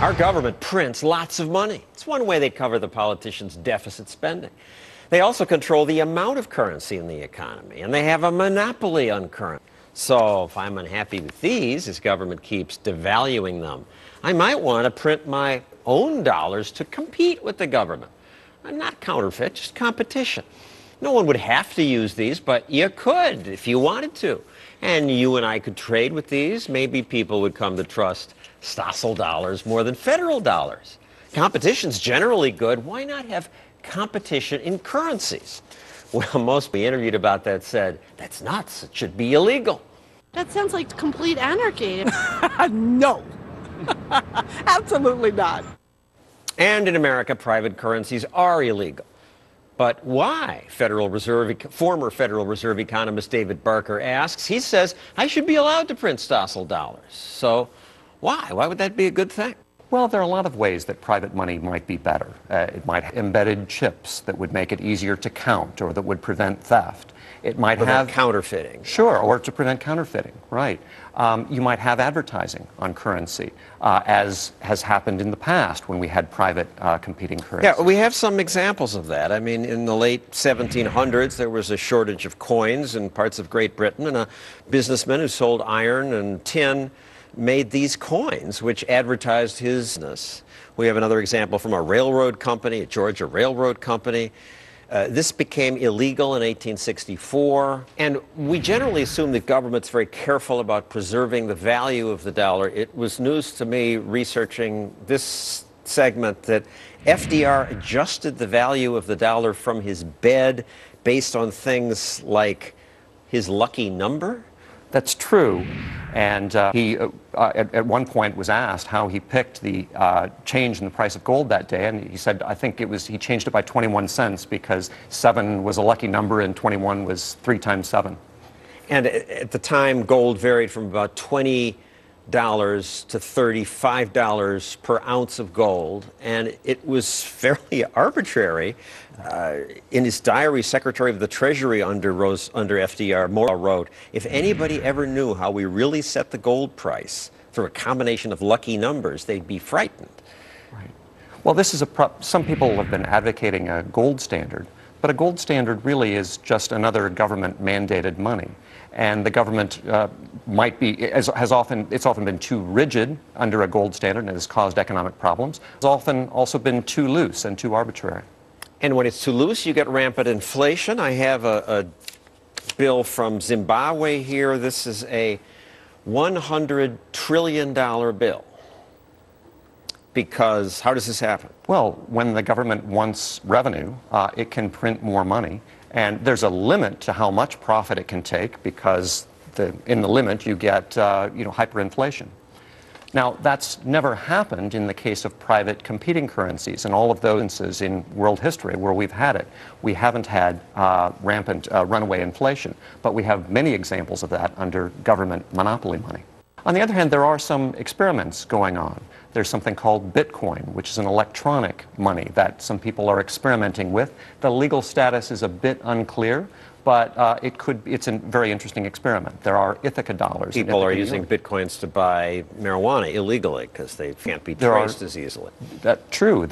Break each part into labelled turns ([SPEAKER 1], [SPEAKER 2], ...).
[SPEAKER 1] Our government prints lots of money. It's one way they cover the politicians' deficit spending. They also control the amount of currency in the economy, and they have a monopoly on currency. So if I'm unhappy with these, as government keeps devaluing them, I might want to print my own dollars to compete with the government. Not counterfeit, just competition. No one would have to use these, but you could if you wanted to. And you and I could trade with these. Maybe people would come to trust Stossel dollars more than federal dollars. Competition's generally good. Why not have competition in currencies? Well, most we interviewed about that said, that's nuts. It should be illegal.
[SPEAKER 2] That sounds like complete anarchy.
[SPEAKER 3] No, absolutely not.
[SPEAKER 1] And in America, private currencies are illegal. But why? Former Federal Reserve economist David Barker asks. He says, I should be allowed to print Stossel dollars. So why? Why would that be a good thing?
[SPEAKER 4] Well, there are a lot of ways that private money might be better. It might have embedded chips that would make it easier to count or that would prevent theft. It might have
[SPEAKER 1] counterfeiting.
[SPEAKER 4] Sure, or to prevent counterfeiting, right. You might have advertising on currency, as has happened in the past when we had private competing currency.
[SPEAKER 1] Yeah, we have some examples of that. I mean, in the late 1700s, there was a shortage of coins in parts of Great Britain, and a businessman who sold iron and tin made these coins, which advertised his business. We have another example from a railroad company, a Georgia railroad company. This became illegal in 1864, and we generally assume that government's very careful about preserving the value of the dollar. It was news to me researching this segment that FDR adjusted the value of the dollar from his bed based on things like his lucky number.
[SPEAKER 4] That's true, and he at one point was asked how he picked the change in the price of gold that day, and he said, I think he changed it by 21 cents because 7 was a lucky number and 21 was 3 times 7.
[SPEAKER 1] And at the time, gold varied from about $20 to $35 per ounce of gold, and it was fairly arbitrary. In his diary, Secretary of the Treasury under FDR wrote, if anybody ever knew how we really set the gold price through a combination of lucky numbers, they'd be frightened.
[SPEAKER 4] Right. Well, this is some people have been advocating a gold standard, but a gold standard really is just another government-mandated money. And the government might be, it's often been too rigid under a gold standard and it has caused economic problems. It's often also been too loose and too arbitrary.
[SPEAKER 1] And when it's too loose, you get rampant inflation. I have a bill from Zimbabwe here. This is a $100 trillion bill. Because how does this happen?
[SPEAKER 4] Well, when the government wants revenue, it can print more money. And there's a limit to how much profit it can take because in the limit you get hyperinflation. Now, that's never happened in the case of private competing currencies and all of those instances in world history where we've had it. We haven't had rampant runaway inflation, but we have many examples of that under government monopoly money. On the other hand, there are some experiments going on. There's something called Bitcoin, which is an electronic money that some people are experimenting with. The legal status is a bit unclear, but it's a very interesting experiment. There are Ithaca dollars.
[SPEAKER 1] People are using Bitcoins to buy marijuana illegally because they can't be traced as easily.
[SPEAKER 4] True.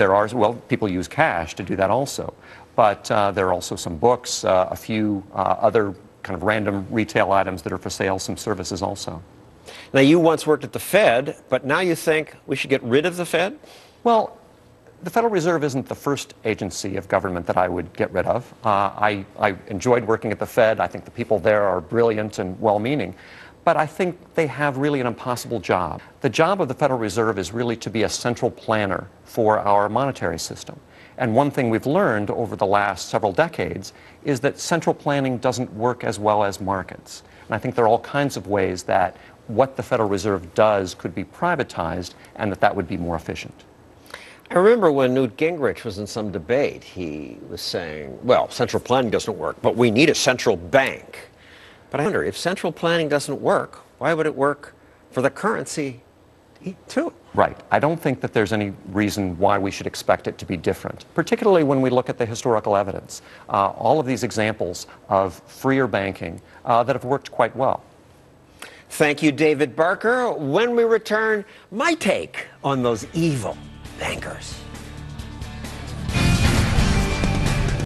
[SPEAKER 4] People use cash to do that also. But there are also some books, a few other kind of random retail items that are for sale, some services also.
[SPEAKER 1] Now, you once worked at the Fed, but now you think we should get rid of the Fed?
[SPEAKER 4] Well, the Federal Reserve isn't the first agency of government that I would get rid of. I enjoyed working at the Fed. I think the people there are brilliant and well-meaning. But I think they have really an impossible job. The job of the Federal Reserve is really to be a central planner for our monetary system. And one thing we've learned over the last several decades is that central planning doesn't work as well as markets. And I think there are all kinds of ways that what the Federal Reserve does could be privatized and that would be more efficient.
[SPEAKER 1] I remember when Newt Gingrich was in some debate, he was saying, well, central planning doesn't work, but we need a central bank. But I wonder, if central planning doesn't work, why would it work for the currency too?
[SPEAKER 4] Right. I don't think that there's any reason why we should expect it to be different, particularly when we look at the historical evidence. All of these examples of freer banking that have worked quite well.
[SPEAKER 1] Thank you, David Barker. When we return, my take on those evil bankers.